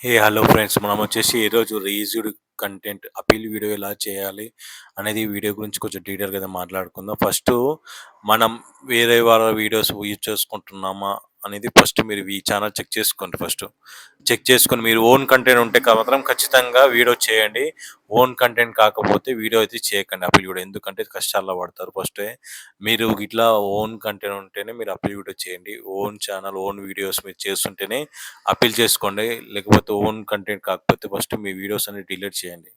Hello friends, మనం వచ్చేసి ఈరోజు రీయూజ్డ్ కంటెంట్ అపీల్ వీడియో ఎలా చేయాలి అనేది వీడియో గురించి కొంచెం డీటెయిల్గా మాట్లాడుకుందాం. ఫస్ట్ మనం వేరే వాళ్ళ వీడియోస్ యూజ్ చేసుకుంటున్నామా అనేది ఫస్ట్ మీరు ఈ ఛానల్ చెక్ చేసుకోండి. ఫస్ట్ చెక్ చేసుకొని మీరు ఓన్ కంటెంట్ ఉంటే మాత్రం ఖచ్చితంగా వీడియో చేయండి. ఓన్ కంటెంట్ కాకపోతే వీడియో అయితే చేయకండి అపీల్ వీడియో, ఎందుకంటే కష్టాల్లో పడతారు. ఫస్టే మీరు ఇట్లా ఓన్ కంటెంట్ ఉంటేనే మీరు అపీల్ వీడియో చేయండి. ఓన్ ఛానల్ ఓన్ వీడియోస్ మీరు చేస్తుంటేనే అప్పీల్ చేసుకోండి. లేకపోతే ఓన్ కంటెంట్ కాకపోతే ఫస్ట్ మీ వీడియోస్ అన్ని డిలీట్ చేయండి.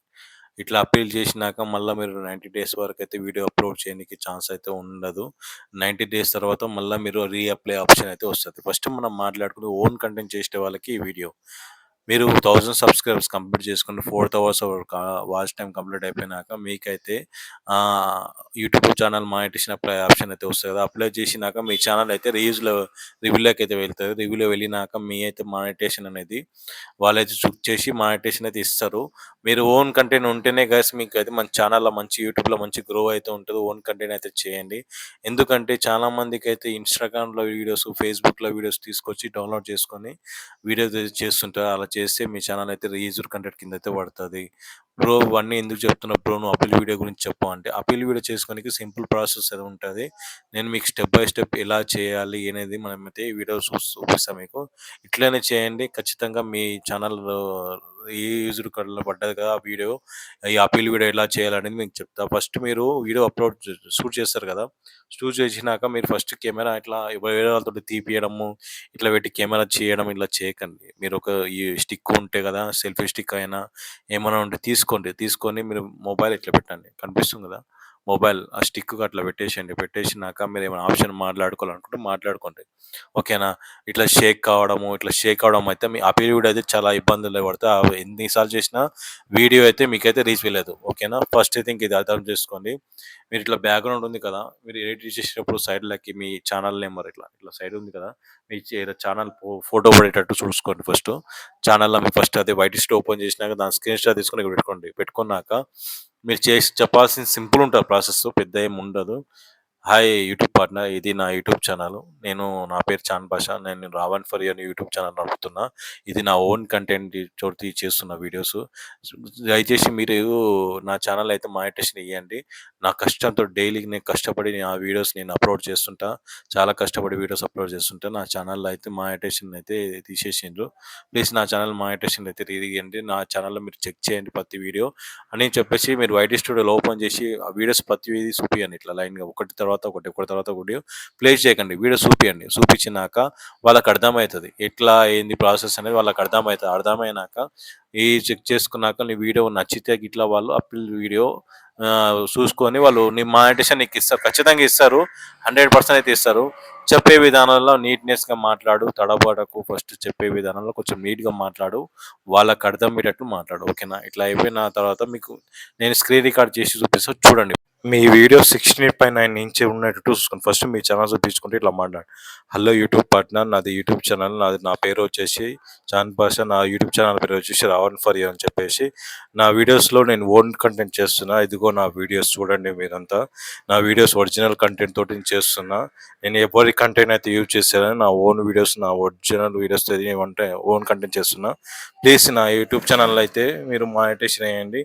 ఇట్లా అప్పీల్ చేసినాక మళ్ళీ మీరు 90 డేస్ వరకు అయితే వీడియో అప్లోడ్ చేయడానికి ఛాన్స్ అయితే ఉండదు. 90 డేస్ తర్వాత మళ్ళీ మీరు రీఅప్లై ఆప్షన్ అయితే వస్తుంది. ఫస్ట్ మనం మాట్లాడుకుని ఓన్ కంటెంట్ చేసే వాళ్ళకి ఈ వీడియో. మీరు 1000 సబ్స్క్రైబర్స్ కంప్లీట్ చేసుకుని 4 అవర్స్ వాచ్ టైం కంప్లీట్ అయిపోయినాక మీకైతే YouTube channel monetization apply option అయితే వస్తుంది కదా. అప్లై చేసినాక మీ ఛానల్ అయితే రివ్యూలోకి అయితే వెళ్తుంది. రివ్యూలో వెళ్ళినాక మీ అయితే మానిటైజేషన్ అనేది వాళ్ళైతే చెక్ చేసి మానిటైజేషన్ అయితే ఇస్తారు. మీరు ఓన్ కంటెంట్ ఉంటేనే గైస్ మీకు అయితే మన ఛానల్లో మంచి యూట్యూబ్లో మంచి గ్రో అయితే ఉంటుంది. ఓన్ కంటెంట్ అయితే చేయండి. ఎందుకంటే చాలామందికి అయితే ఇన్స్టాగ్రామ్లో వీడియోస్, ఫేస్బుక్లో వీడియోస్ తీసుకొచ్చి డౌన్లోడ్ చేసుకొని వీడియో చేస్తుంటారు. అలా చేస్తే మీ ఛానల్ అయితే రీయూజ్డ్ కంటెంట్ కింద అయితే పడుతుంది. బ్రో ఇవన్నీ ఎందుకు చెప్తున్నా బ్రో, నువ్వు అపీల్ వీడియో గురించి చెప్పు అంటే, అపీల్ వీడియో చేసుకోనికి సింపుల్ ప్రాసెస్ అది ఉంటుంది. నేను మీకు స్టెప్ బై స్టెప్ ఎలా చేయాలి అనేది మనమైతే ఈ వీడియో చూపిస్తాను మీకు. ఇట్లనే చేయండి, ఖచ్చితంగా మీ ఛానల్ ఏ యూజ్డ్ కళ్ళలో పడ్డది కదా ఆ వీడియో. ఈ అపీల్ వీడియో ఎలా చేయాలనేది మీకు చెప్తా. ఫస్ట్ మీరు వీడియో షూట్ చేస్తారు కదా. షూట్ చేసినాక మీరు ఫస్ట్ కెమెరా ఇట్లా వేరే వాళ్ళతో తీపియడము, ఇట్లా పెట్టి కెమెరా చేయడం ఇట్లా చేయకండి. మీరు ఈ స్టిక్ ఉంటే కదా, సెల్ఫీ స్టిక్ అయినా ఏమైనా ఉంటే తీసుకొని మీరు మొబైల్ ఇట్లా పెట్టండి. కనిపిస్తుంది కదా మొబైల్, ఆ స్టిక్ అట్లా పెట్టేసేయండి. పెట్టేసినాక మీరు ఏమైనా ఆప్షన్ మాట్లాడుకోవాలనుకుంటే మాట్లాడుకోండి. ఓకేనా. ఇట్లా షేక్ అవడం అయితే మీ అపీల్ వీడియో అయితే చాలా ఇబ్బందులు పడితే ఎన్నిసార్లు చేసినా వీడియో అయితే మీకైతే రీచ్ వెళ్ళదు. ఓకేనా. ఫస్ట్ అయితే ఇంక ఇది అర్థం చేసుకోండి. మీరు ఇట్లా బ్యాక్గ్రౌండ్ ఉంది కదా, మీరు ఎడిట్ చేసేటప్పుడు సైడ్లకి మీ ఛానల్ నెంబర్ ఇట్లా ఇట్లా సైడ్ ఉంది కదా, మీ ఛానల్ ఫోటో పడేటట్టు చూసుకోండి. ఛానల్లో మీరు ఫస్ట్ అదే వైట్ లిస్ట్ ఓపెన్ చేసినాక దాని స్క్రీన్ షాట్ తీసుకొని ఇక్కడ పెట్టుకున్నాక మీరు చేసి చెప్పాల్సిన సింపుల్ ఉంటుంది ప్రాసెస్, పెద్ద ఏమి ఉండదు. హాయ్ యూట్యూబ్ పార్ట్నర్, ఇది నా యూట్యూబ్ ఛానల్. నా పేరు చాన్ భాష. నేను Ravan for you YouTube channel నడుపుతున్నా. ఇది నా ఓన్ కంటెంట్ చోటి చేస్తున్న వీడియోస్. దయచేసి మీరు నా ఛానల్ అయితే మానిటైజేషన్ ఇవ్వండి. నా కష్టంతో డైలీ నేను కష్టపడి ఆ వీడియోస్ నేను అప్లోడ్ చేస్తుంటా. చాలా కష్టపడి వీడియోస్ అప్లోడ్ చేస్తుంటా. నా ఛానల్లో అయితే మానిటైజేషన్ అయితే తీసేసిండ్రు. ప్లీజ్ నా ఛానల్ మానిటైజేషన్ అయితే తీయండి. నా ఛానల్లో మీరు చెక్ చేయండి ప్రతి వీడియో అని చెప్పేసి మీరు వైటీ స్టూడియోలో ఓపెన్ చేసి ఆ వీడియోస్ ప్రతి చూపియండి. ఇట్లా లైన్గా ఒకటి తర్వాత ఒకటి ప్లే చేయకండి. వీడియో చూపించినాక వాళ్ళకి అర్థమవుతుంది ఎట్లా ఏంది ప్రాసెస్ అనేది. వాళ్ళకి అర్థమవుతుంది. అర్థమైనాక ఈ చెక్ చేసుకున్నాక నీ వీడియో నచ్చితే ఇట్లా వాళ్ళు అప్పీల్ వీడియో చూసుకొని వాళ్ళు నీ మానిటైజేషన్ నీకు ఇస్తారు. ఖచ్చితంగా ఇస్తారు. 100% అయితే ఇస్తారు. చెప్పే విధానంలో నీట్నెస్గా మాట్లాడు, తడబడకు. ఫస్ట్ చెప్పే విధానంలో కొంచెం నీట్గా మాట్లాడు, వాళ్ళకి అర్థమయ్యేటట్టు మాట్లాడు. ఓకేనా. ఇట్లా అయిపోయిన తర్వాత మీకు నేను స్క్రీన్ రికార్డ్ చేసి చూపిస్తాను, చూడండి. మీ వీడియో 16:9 ఇంచ్ ఉన్నట్టు చూసుకోండి. ఫస్ట్ మీ ఛానల్ చూపించుకుంటే ఇట్లా మాట్లాడు. హలో యూట్యూబ్ పార్ట్నర్, నాది యూట్యూబ్ ఛానల్. నా పేరు వచ్చేసి చాన్ భాష. నా యూట్యూబ్ ఛానల్ పేరు వచ్చేసి రావణ్ ఫర్ యూ అని చెప్పేసి నా వీడియోస్లో నేను ఓన్ కంటెంట్ చేస్తున్నా. ఇదిగో నా వీడియోస్ చూడండి మీరంతా. నా వీడియోస్ ఒరిజినల్ కంటెంట్ తోటి నేను చేస్తున్నా. నేను ఎవరి కంటెంట్ అయితే యూజ్ చేశానని నా ఓన్ వీడియోస్, నా ఒరిజినల్ వీడియోస్ ఏమంటే ఓన్ కంటెంట్ చేస్తున్నా. ప్లీజ్ నా యూట్యూబ్ ఛానల్ అయితే మీరు మానిటైజేషన్ వేయండి.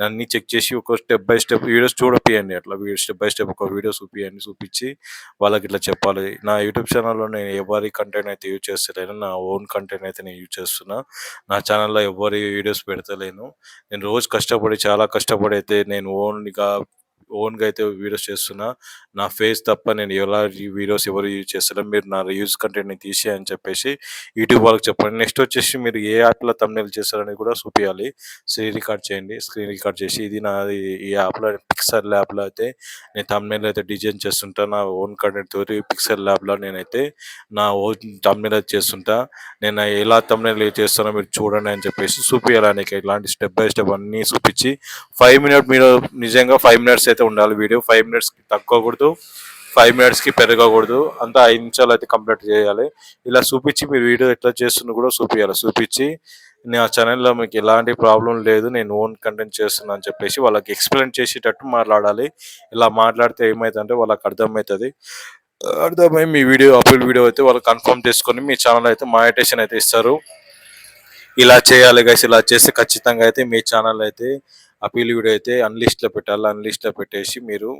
అన్నీ చెక్ చేసి ఒక స్టెప్ బై స్టెప్ వీడియోస్ చూపియండి. అట్లా స్టెప్ బై స్టెప్ ఒక వీడియో చూపించి వాళ్ళకి ఇట్లా చెప్పాలి. నా యూట్యూబ్ ఛానల్లో నేను ఎవరి కంటెంట్ అయితే యూజ్ చేస్తలేను, నా ఓన్ కంటెంట్ అయితే నేను యూజ్ చేస్తున్నా. నా ఛానల్లో ఎవరి వీడియోస్ పెడతలేను. నేను రోజు చాలా కష్టపడి అయితే నేను ఓన్గా అయితే వీడియోస్ చేస్తున్నా. నా ఫేస్ తప్ప నేను వీడియోస్ ఎవరు యూజ్ చేస్తలేరు. మీరు నా యూజ్ కంటెంట్ని తీసేయని చెప్పేసి యూట్యూబ్ వాళ్ళకి చెప్పండి. నెక్స్ట్ వచ్చేసి మీరు ఏ యాప్లో థంబ్నెయిల్ చేస్తారని కూడా చూపించాలి. స్క్రీన్ రికార్డ్ చేసి ఇది నాది ఈ యాప్లో పిక్సెల్ ల్యాబ్లో అయితే నేను థంబ్నెయిల్ అయితే డిజైన్ చేస్తుంటా. నా ఓన్ కంటెంట్ తోటి పిక్సెల్ ల్యాబ్లో నేనైతే నా ఓన్ థంబ్నెయిల్ అయితే చేస్తుంటా. నేను ఎలా థంబ్నెయిల్ చేస్తానో మీరు చూడండి అని చెప్పేసి చూపించాలి. ఇలాంటి స్టెప్ బై స్టెప్ అన్నీ చూపించి 5 మినిట్ మీరు నిజంగా 5 మినిట్స్ అయితే ఉండాలి వీడియో. 5 మినిట్స్కి తక్కువకూడదు, 5 మినిట్స్కి పెరగకూడదు. అంతా 5 నిమిషాలు అయితే కంప్లీట్ చేయాలి. ఇలా చూపించి మీరు వీడియో ఎట్లా చేస్తున్నా కూడా చూపించి నా ఛానల్లో మీకు ఎలాంటి ప్రాబ్లం లేదు, నేను ఓన్ కంటెంట్ చేస్తున్నా అని చెప్పేసి వాళ్ళకి ఎక్స్ప్లెయిన్ చేసేటట్టు మాట్లాడాలి. ఇలా మాట్లాడితే ఏమవుతుందంటే వాళ్ళకి అర్థమై మీ అపీల్ వీడియో అయితే వాళ్ళు కన్ఫర్మ్ చేసుకొని మీ ఛానల్ అయితే మానిటైజేషన్ అయితే ఇస్తారు. ఇలా చేయాలి గైస్. ఇలా చేస్తే ఖచ్చితంగా అయితే మీ ఛానల్ అయితే అపీల్ వీడియో అయితే అన్‌లిస్ట్‌లో పెట్టాలి. అన్‌లిస్ట్‌లో పెట్టేసి మీరు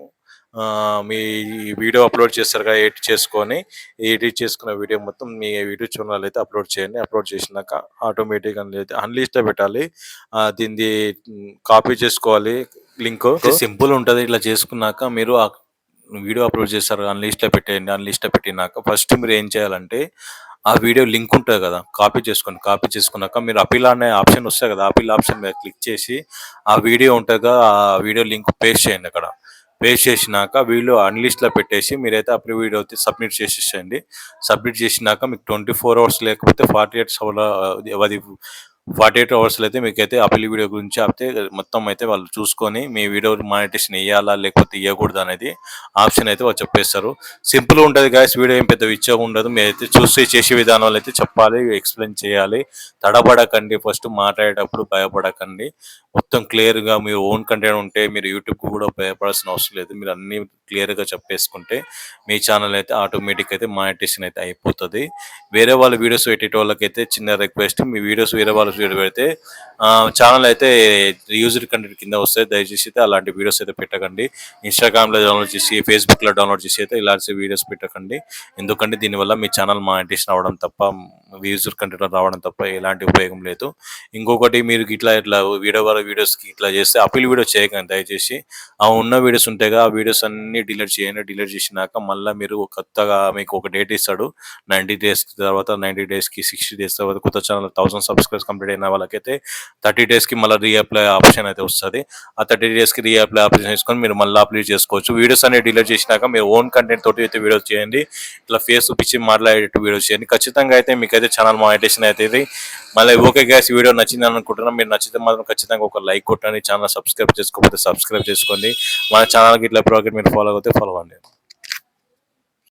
మీ వీడియో అప్‌లోడ్ చేస్తారు కదా! ఎడిట్ చేసుకున్న వీడియో మొత్తం మీ యూట్యూబ్ ఛానల్ అయితే అప్‌లోడ్ చేయండి. అప్‌లోడ్ చేసినాక ఆటోమేటిక్‌గా అయితే అన్‌లిస్ట్‌లో పెట్టాలి. దీనిది కాపీ చేసుకోవాలి లింకు. సింపుల్ ఉంటది. ఇట్లా చేసుకున్నాక మీరు వీడియో అప్‌లోడ్ చేస్తారు. అన్‌లిస్ట్‌లో పెట్టేయండి. అన్‌లిస్ట్‌లో పెట్టినాక ఫస్ట్ మీరు ఏం చేయాలంటే ఆ వీడియో లింక్ ఉంటది కదా! కాపీ చేసుకోండి. కాపీ చేసుకున్నాక మీరు అపీల్ అనే ఆప్షన్ వస్తది కదా! అపీల్ ఆప్షన్ మీద క్లిక్ చేసి ఆ వీడియో ఉంటదిగా, ఆ వీడియో లింక్ పేస్ట్ చేయండి అక్కడ. పేస్ట్ చేసినాక వీళ్ళు అన్‌లిస్ట్‌లో పెట్టేసి మీరైతే అప్లోడ్ వీడియో అయితే సబ్మిట్ చేసేసేయండి. సబ్మిట్ చేసినాక మీకు 24 అవర్స్ లేకపోతే 48 అది 48 అవర్స్‌లో అయితే మీకైతే అపీల్ వీడియో గురించి అయితే మొత్తం అయితే వాళ్ళు చూసుకొని మీ వీడియో మానిటైజేషన్ ఎయ్యాలా లేకపోతే ఎయ్యకూడదా అనేది ఆప్షన్ అయితే వాళ్ళు చెప్పేస్తారు. సింపుల్‌గా ఉంటది గాయ్స్. వీడియో ఏం పెద్ద విచ్చగా ఉండదు. మీరైతే చూసి చేసే విధానాలు అయితే చెప్పాలి, ఎక్స్‌ప్లెయిన్ చేయాలి. తడబడకండి, ఫస్ట్ మాట్లాడేటప్పుడు భయపడకండి. మొత్తం క్లియర్‌గా మీ ఓన్ కంటెంట్ ఉంటే మీరు యూట్యూబ్‌కి కూడా భయపడాల్సిన అవసరం లేదు. మీరు అన్నీ క్లియర్‌గా చెప్పేసుకుంటే మీ ఛానల్ అయితే ఆటోమేటిక్‌గా అయితే మానిటైజేషన్ అయితే అయిపోతది. వేరే వాళ్ళ వీడియోస్ పెట్టేటోళ్ళకైతే చిన్న రిక్వెస్ట్, మీ వీడియోస్ వేరే వాళ్ళ వీడియో పెడితే ఛానల్ అయితే యూజ్డ్ కంటెంట్ కింద వస్తాయి. దయచేసి అయితే అలాంటి వీడియోస్ అయితే పెట్టకండి. ఇన్‌స్టాగ్రామ్‌లో డౌన్‌లోడ్ చేసి, ఫేస్‌బుక్‌లో డౌన్‌లోడ్ చేసి అయితే ఇలాంటి వీడియోస్ పెట్టకండి. ఎందుకంటే దీనివల్ల మీ ఛానల్ మానిటైజేషన్ అవ్వడం తప్ప, యూజ్డ్ కంటెంట్ రావడం తప్ప ఎలాంటి ఉపయోగం లేదు. ఇంకొకటి మీరు ఇట్లా వీడియోస్‌కి ఇట్లా చేస్తే అప్పీల్ వీడియో చేయకండి దయచేసి. ఆ ఉన్న వీడియోస్ ఉంటాయిగా, ఆ వీడియోస్ అన్నీ డిలీట్ చేయండి. డిలీట్ చేసినాక మళ్ళా మీరు కొత్తగా మీకు ఒక డేట్ ఇస్తాడు. 90 డేస్ తర్వాత, 90 డేస్‌కి, 60 డేస్ తర్వాత కొత్త ఛానల్ 1000 సబ్స్క్రైబర్స్ కంప్లీట్ అయిన వాళ్ళకైతే 30 డేస్‌కి మళ్ళీ రీఅప్లై ఆప్షన్ అయితే వస్తది. ఆ 30 డేస్‌కి రీఅప్లై ఆప్షన్ చేసుకొని మీరు మళ్ళీ అప్లై చేసుకోవచ్చు. వీడియోస్ అనేవి డిలీట్ చేసినాక మీరు ఓన్ కంటెంట్ తోటి అయితే వీడియోస్ చేయండి. ఇట్లా ఫేస్ చూపించి మాట్లాడేట్టు వీడియోస్ చేయండి. ఖచ్చితంగా అయితే మీకైతే ఛానల్ మానిటైజేషన్ అవుతది. మళ్ళీ ఓకే గైస్, వీడియో నచ్చిందని అనుకుంటున్నాను. మీరు నచ్చితే మాత్రం ఖచ్చితంగా ఒక లైక్ కొట్టండి. ఛానల్ సబ్స్క్రైబ్ చేసుకోకపోతే సబ్స్క్రైబ్ చేసుకోండి. మన ఛానల్‌కి ఇట్లా ప్రోగ్రామ్ మీరు ఫాలో అవుతే ఫాలో అవ్వండి.